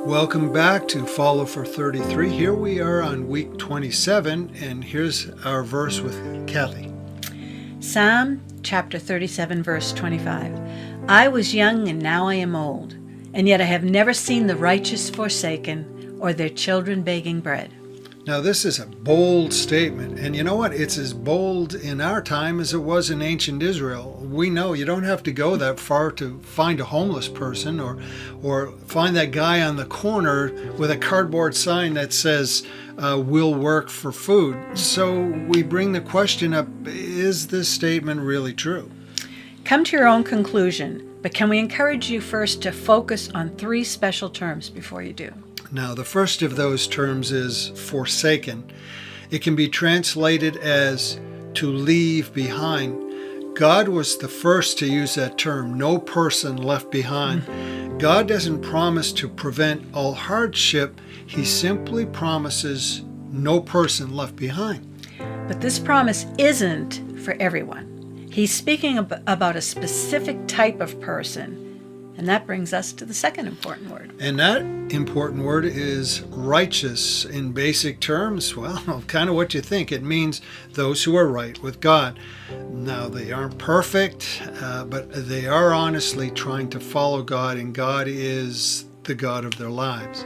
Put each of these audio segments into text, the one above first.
Welcome back to Follow for 33. Here we are on week 27, and here's our verse with Kathy. Psalm chapter 37, verse 25. I was young and now I am old, and yet I have never seen the righteous forsaken or their children begging bread. Now this is a bold statement, and you know what? It's as bold in our time as it was in ancient Israel. We know you don't have to go that far to find a homeless person or find that guy on the corner with a cardboard sign that says, we'll work for food. So we bring the question up, is this statement really true? Come to your own conclusion, but can we encourage you first to focus on three special terms before you do? Now, the first of those terms is forsaken. It can be translated as to leave behind. God was the first to use that term, no person left behind. God doesn't promise to prevent all hardship. He simply promises no person left behind. But this promise isn't for everyone. He's speaking about a specific type of person. And that brings us to the second important word. And that important word is righteous. In basic terms, well, kind of what you think. It means those who are right with God. Now, they aren't perfect, but they are honestly trying to follow God, and God is the God of their lives.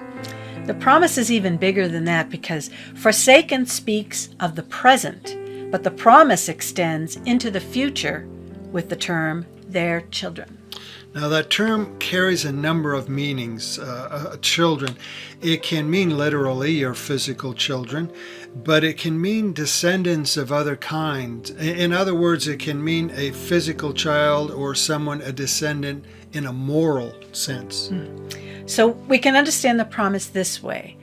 The promise is even bigger than that because forsaken speaks of the present, but the promise extends into the future with the term their children. Now that term carries a number of meanings. Children, it can mean literally your physical children, but it can mean descendants of other kinds. In other words, it can mean a physical child or someone a descendant in a moral sense. So we can understand the promise this way.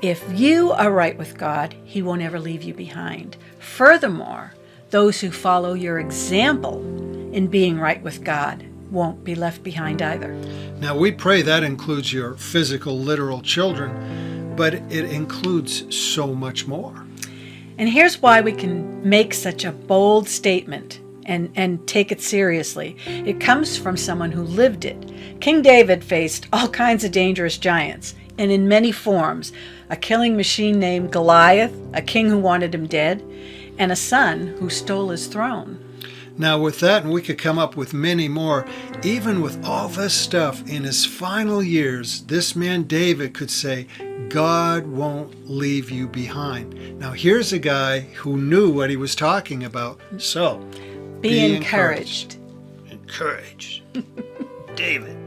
If you are right with God, He won't ever leave you behind. Furthermore, those who follow your example in being right with God won't be left behind either. Now we pray that includes your physical, literal children, but it includes so much more. And here's why we can make such a bold statement and take it seriously. It comes from someone who lived it. King David faced all kinds of dangerous giants, and in many forms, a killing machine named Goliath, a king who wanted him dead, and a son who stole his throne. Now with that, and we could come up with many more, even with all this stuff, in his final years, this man David could say, God won't leave you behind. Now here's a guy who knew what he was talking about. So, be encouraged. Encouraged. David.